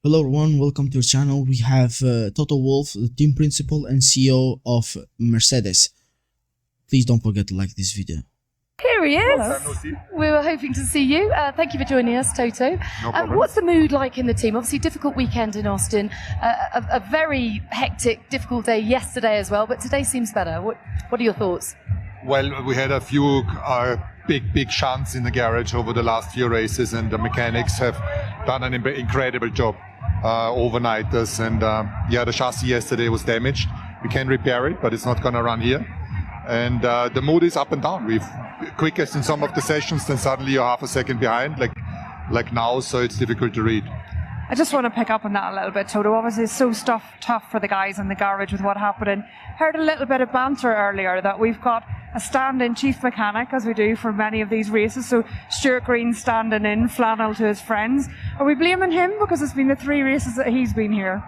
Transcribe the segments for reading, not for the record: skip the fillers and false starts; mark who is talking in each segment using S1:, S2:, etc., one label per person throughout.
S1: Hello everyone, welcome to our channel. We have Toto Wolff, the team principal and CEO of Mercedes. Please don't forget to like this video.
S2: Here he is.
S3: Hello.
S2: We were hoping to see you. Thank you for joining us, Toto.
S3: No problem.
S2: What's the mood like in the team? Obviously, difficult weekend in Austin. A very hectic, difficult day yesterday as well, but today seems better. What are your thoughts?
S3: Well, we had a few big shunts in the garage over the last few races, and the mechanics have done an incredible job, overnighters. And the chassis yesterday was damaged. We can repair it, but it's not going to run here. And the mood is up and down. We've quickest in some of the sessions, then suddenly you're half a second behind, like now, so it's difficult to read.
S4: I just want to pick up on that a little bit, Toto. Obviously, it's so tough for the guys in the garage with what happened. And heard a little bit of banter earlier that we've got a stand-in chief mechanic, as we do for many of these races. So Stuart Green standing in, flannel to his friends. Are we blaming him because it's been the 3 races that he's been here?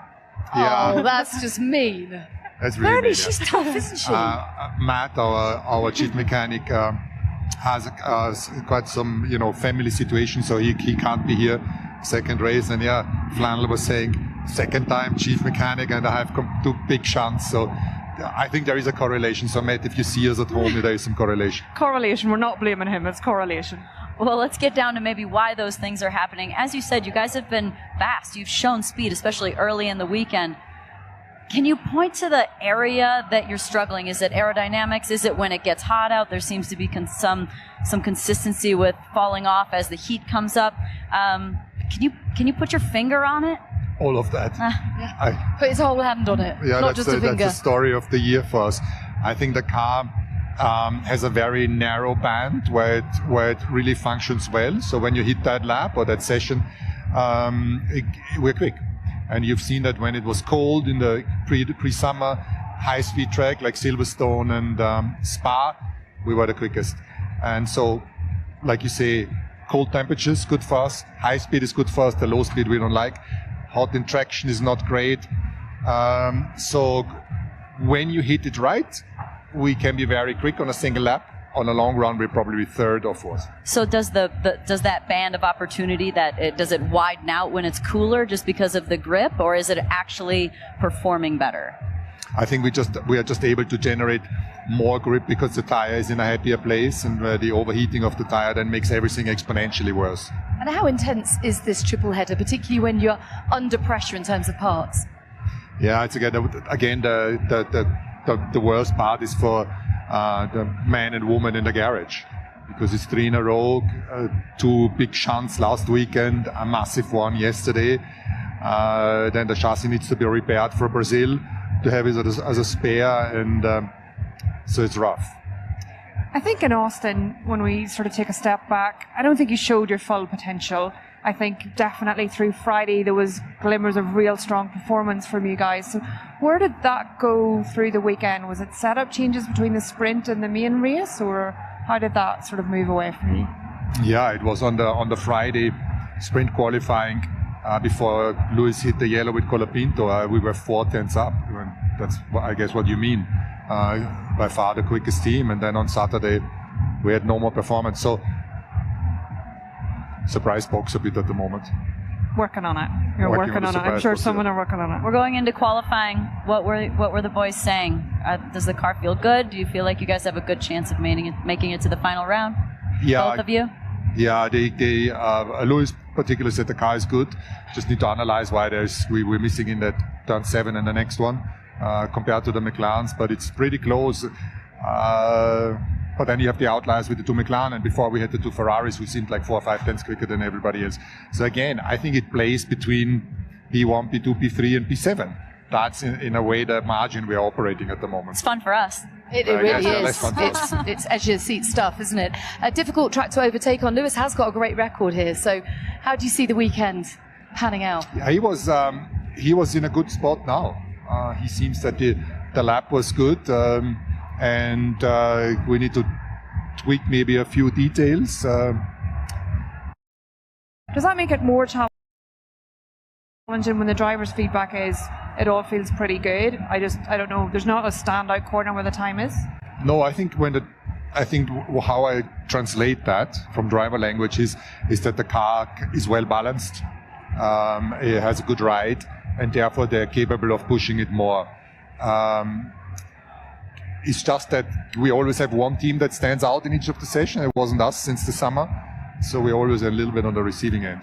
S3: Yeah.
S2: Oh, that's just mean.
S3: That's really
S2: Bernie,
S3: mean,
S2: she's tough, isn't she?
S3: Matt, our chief mechanic, has quite some family situation, so he can't be here. Second race, and Flannel was saying second time chief mechanic, and I have 2 big shunts, so I think there is a correlation. So Matt, if you see us at home, there is some correlation.
S4: Correlation. We're not blaming him. It's correlation.
S5: Well, let's get down to maybe why those things are happening. As you said, you guys have been fast. You've shown speed, especially early in the weekend. Can you point to the area that you're struggling? Is it aerodynamics? Is it when it gets hot out? There seems to be some consistency with falling off as the heat comes up. Can you put your finger on it?
S3: All of that.
S2: Put his whole hand on it, not just a finger.
S3: That's the story of the year for us. I think the car has a very narrow band where it really functions well. So when you hit that lap or that session, we're quick. And you've seen that when it was cold in the pre-summer high-speed track like Silverstone and Spa, we were the quickest. And so, like you say, cold temperatures, good for us. High speed is good for us. The low speed we don't like. Hot in traction is not great. So when you hit it right, we can be very quick on a single lap. On a long run, we'll probably be 3rd or 4th.
S5: So does does that band of opportunity does it widen out when it's cooler just because of the grip, or is it actually performing better?
S3: I think we are just able to generate more grip because the tire is in a happier place, and the overheating of the tire then makes everything exponentially worse.
S2: And how intense is this triple header, particularly when you're under pressure in terms of parts?
S3: Yeah, it's again the worst part is for the man and woman in the garage, because it's 3 in a row, 2 big shunts last weekend, a massive one yesterday. Then the chassis needs to be repaired for Brazil to have it as a spare, and so it's rough.
S4: I think in Austin, when we sort of take a step back, I don't think you showed your full potential. I think definitely through Friday there was glimmers of real strong performance from you guys. So where did that go through the weekend? Was it setup changes between the sprint and the main race, or how did that sort of move away from you?
S3: Yeah, it was on the Friday sprint qualifying before Lewis hit the yellow with Colapinto. We were 4 tenths up. That's I guess what you mean. By far the quickest team, and then on Saturday we had no more performance. So surprise box a bit at the moment.
S4: Working on it. You're working on it. I'm sure someone are working on it.
S5: We're going into qualifying. What were the boys saying? Does the car feel good? Do you feel like you guys have a good chance of making it to the final round?
S3: Yeah,
S5: both of you.
S3: Yeah, Lewis particularly said the car is good. Just need to analyze why we're missing in that turn 7 and the next one compared to the McLarens, but it's pretty close. But then you have the outliers with the 2 McLaren, and before we had the 2 Ferraris, we seemed like 4 or 5 tenths quicker than everybody else. So again, I think it plays between P1, P2, P3, and P7. That's in a way the margin we're operating at the moment.
S5: It's fun for us.
S2: It really is. It's edge of the seat stuff, isn't it? A difficult track to overtake on. Lewis has got a great record here. So how do you see the weekend panning out?
S3: Yeah, he was in a good spot now. He seems that the lap was good. And we need to tweak maybe a few details.
S4: Does that make it more challenging when the driver's feedback is it all feels pretty good? I don't know. There's not a standout corner where the time is.
S3: No, I think how I translate that from driver language is that the car is well balanced. it has a good ride, and therefore they're capable of pushing it more. It's just that we always have one team that stands out in each of the sessions. It wasn't us since the summer, so we're always a little bit on the receiving end.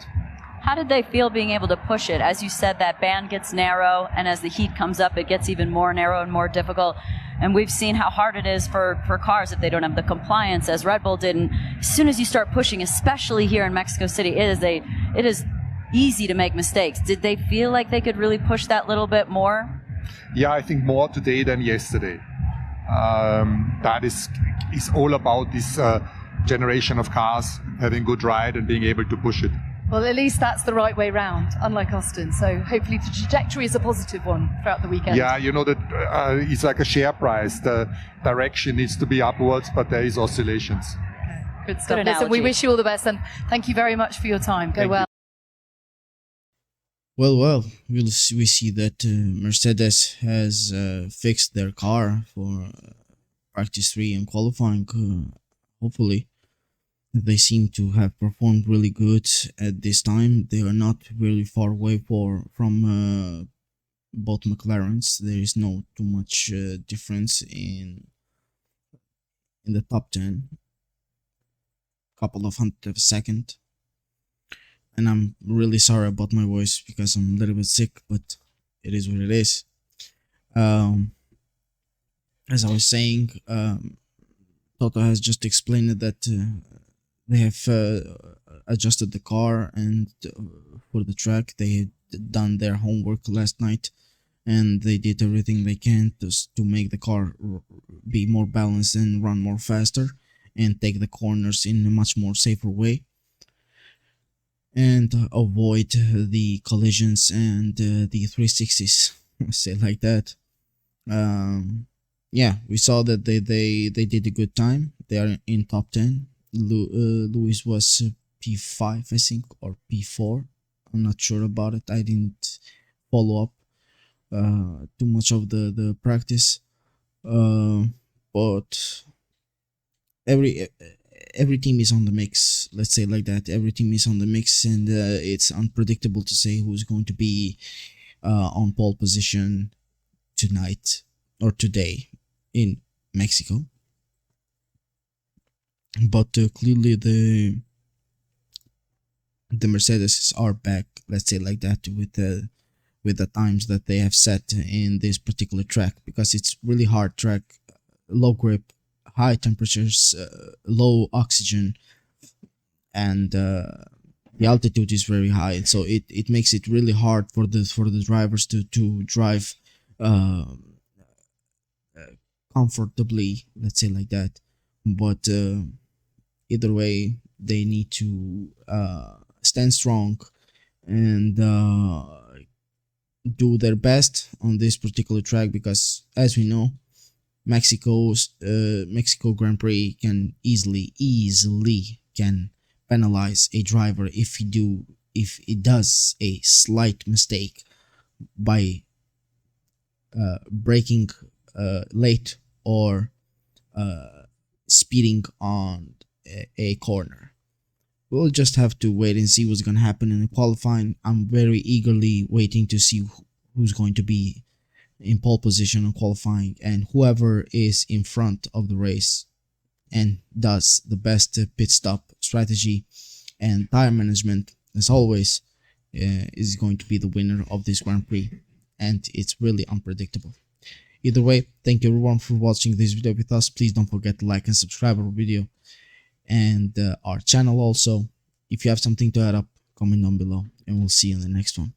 S5: How did they feel being able to push it? As you said, that band gets narrow, and as the heat comes up, it gets even more narrow and more difficult. And we've seen how hard it is for cars if they don't have the compliance as Red Bull did. And as soon as you start pushing, especially here in Mexico City, it is easy to make mistakes. Did they feel like they could really push that little bit more?
S3: Yeah, I think more today than yesterday. That is all about this generation of cars having good ride and being able to push it.
S2: Well, at least that's the right way round, unlike Austin. So hopefully the trajectory is a positive one throughout the weekend.
S3: Yeah, you know that it's like a share price. The direction needs to be upwards, but there is oscillations.
S2: Okay. Good stuff.
S5: Good
S2: Listen, we
S5: analogy.
S2: wish you all the best, and thank you very much for your time. Go
S3: Thank
S2: well.
S1: Well, we see that Mercedes has fixed their car for practice 3 and qualifying. Hopefully, they seem to have performed really good at this time. They are not really far away from both McLarens. There is no too much difference in the top 10. Couple of hundredths of a second. And I'm really sorry about my voice because I'm a little bit sick, but it is what it is. As I was saying, Toto has just explained that they have adjusted the car and for the track. They had done their homework last night, and they did everything they can to make the car be more balanced and run more faster and take the corners in a much more safer way, and avoid the collisions and the 360s, say it like that. Yeah, we saw that they did a good time. They are in top 10. Lewis was P5, I think, or P4. I'm not sure about it. I didn't follow up too much of the practice, but every team is on the mix, let's say like that. Every team is on the mix, and it's unpredictable to say who's going to be on pole position tonight or today in Mexico. But clearly the Mercedes are back, let's say like that, with the times that they have set in this particular track, because it's really hard track, low grip, high temperatures, low oxygen, and the altitude is very high, so it makes it really hard for the drivers to drive comfortably, let's say like that. But either way, they need to stand strong and do their best on this particular track, because as we know, Mexico Grand Prix can easily can penalize a driver if it does a slight mistake by braking late or speeding on a corner. We'll just have to wait and see what's going to happen in the qualifying. I'm very eagerly waiting to see who's going to be in pole position on qualifying, and whoever is in front of the race and does the best pit stop strategy and tire management, as always, is going to be the winner of this Grand Prix, and it's really unpredictable. Either way, thank you everyone for watching this video with us. Please don't forget to like and subscribe our video and our channel also. If you have something to add up, comment down below, and we'll see you in the next one.